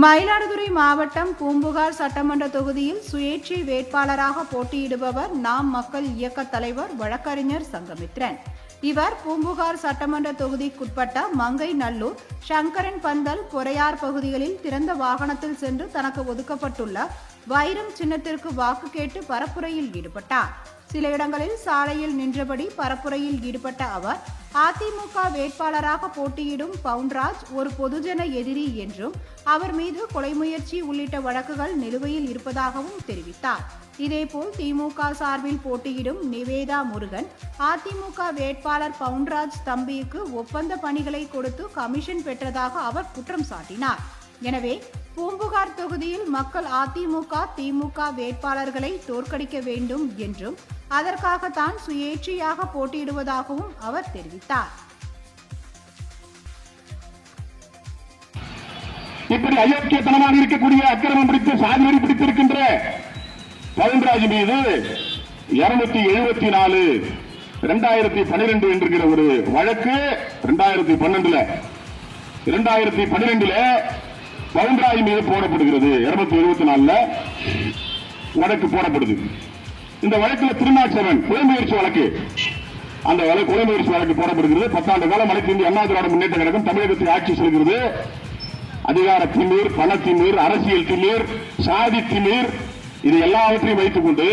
மயிலாடுதுறை மாவட்டம் பூம்புகார் சட்டமன்ற தொகுதியில் சுயேட்சை வேட்பாளராக போட்டியிடுபவர் நாம் மக்கள் இயக்க தலைவர் வழக்கறிஞர் சங்கமித்ரன். இவர் பூம்புகார் சட்டமன்ற தொகுதிக்குட்பட்ட மங்கை நல்லூர், சங்கரன் பந்தல், பொறையார் பகுதிகளில் திறந்த வாகனத்தில் சென்று தனக்கு ஒதுக்கப்பட்டுள்ள வைரம் சின்னத்திற்கு வாக்கு கேட்டு பரப்புரையில் ஈடுபட்டார். சில இடங்களில் சாலையில் நின்றபடி பரப்புரையில் ஈடுபட்ட அவர், அதிமுக வேட்பாளராக போட்டியிடும் பவுன்ராஜ் ஒரு பொதுஜன எதிரி என்றும் அவர் மீது கொலை முயற்சி உள்ளிட்ட வழக்குகள் நிலுவையில் இருப்பதாகவும் தெரிவித்தார். இதேபோல் திமுக சார்பில் போட்டியிடும் நிவேதா முருகன் அதிமுக வேட்பாளர் பவுன்ராஜ் தம்பிக்கு ஒப்பந்த பணிகளை கொடுத்து கமிஷன் பெற்றதாக அவர் குற்றம் சாட்டினார். எனவே பூம்புகார் தொகுதியில் மக்கள் அதிமுக திமுக வேட்பாளர்களை தோற்கடிக்க வேண்டும் என்றும் அதற்காகத்தான் சுயேட்சையாக போட்டியிடுவதாகவும் அவர் தெரிவித்தார். இப்படி அயோக்கியத்தனமாக இருக்கக்கூடிய அக்கிரமம் பிடித்து சாதிவெறி பிடித்திருக்கின்ற பவுன்ராஜ் மீது 274 2012 என்கிற ஒரு வழக்கு 2012 பவுன்ராஜ் மீது போடப்படுகிறது. 274 வழக்கு போடப்படுது. இந்த வழக்கில் திருநாட்சவன் கொலை முயற்சி வழக்கு, அந்த கொலை முயற்சி வழக்கு போடப்படுகிறது. 10 ஆண்டு காலம் அனைத்து இந்திய அண்ணா திராவிட முன்னேற்ற கழகம் தமிழகத்தில் ஆட்சி செல்கிறது. அதிகார திமிர், பண திமிர், அரசியல் திமிர், சாதி திமிர், இது எல்லாவற்றையும் வைத்துக் கொண்டு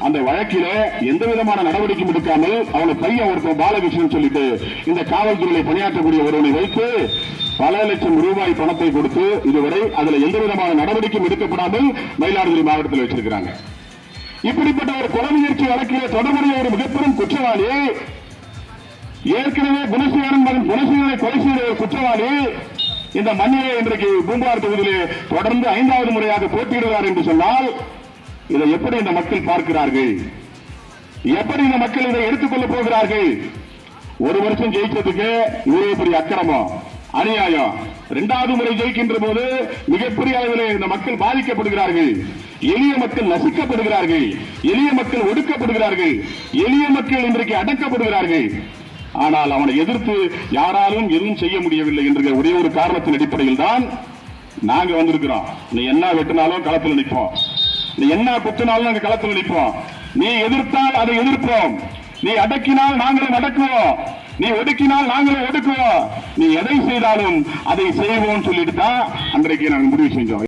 அந்த வழக்கிலே எந்த விதமான நடவடிக்கையும் எடுக்காமல் அவனை பையன் ஒருத்தர் பாலகிருஷ்ணன் சொல்லிட்டு இந்த காவல்துறையை பணியாற்றக்கூடிய ஒருவனை வைத்து பல லட்சம் ரூபாய் பணத்தை கொடுத்து இதுவரை அதுல எந்த விதமான நடவடிக்கையும் எடுக்கப்படாமல் மயிலாடுதுறை மாவட்டத்தில் வச்சிருக்கிறாங்க. இப்படிப்பட்ட ஒரு கொலை முயற்சி வழக்கிலே தொடர்புடைய ஒரு மிகப்பெரும் குற்றவாளி, ஏற்கனவே குணசீலன் மகன் குணசீலனை கொலை செய்த ஒரு குற்றவாளி இந்த மண்ணிலே இன்றைக்கு பூம்புகார் தொகுதியிலே தொடர்ந்து 5வது முறையாக போட்டியிடுகிறார் என்று சொன்னால் இதை எப்படி இந்த மக்கள் பார்க்கிறார்கள்? எப்படி இந்த மக்கள் இதை எடுத்துக்கொள்ள போகிறார்கள்? ஒரு வருஷம் ஜெயிச்சதுக்கு இவ்வளவு பெரிய அக்கிரமம், அநியாயம். 2வது முறை ஜெயிக்கின்ற போது மிகப்பெரிய அளவில் இந்த மக்கள் பாதிக்கப்படுகிறார்கள். எளிய மக்கள் நசுக்கப்படுகிறார்கள், எளிய மக்கள் ஒடுக்கப்படுகிறார்கள், எளிய மக்கள் இன்றைக்கு அடக்கப்படுகிறார்கள். ஆனால் அவனை எதிர்த்து யாராலும் எதுவும் செய்ய முடியவில்லை என்ற ஒரே ஒரு காரணத்தின் அடிப்படையில் தான் நாங்க வந்திருக்கிறோம். நீ என்ன வெட்டினாலும் களத்தில் நிற்போம், நீ என்ன குத்தினாலும் நாங்கள் களத்தில் நிற்போம். நீ எதிர்த்தால் அதை எதிர்ப்போம், நீ அடக்கினால் நாங்களும் அடக்குவோம், நீ ஒடுக்கினால் நாங்களும் ஒடுக்குவோம், நீ எதை செய்தாலும் அதை செய்வோம் சொல்லிட்டு தான் அன்றைக்கு நாங்கள் முடிவு செஞ்சோம்.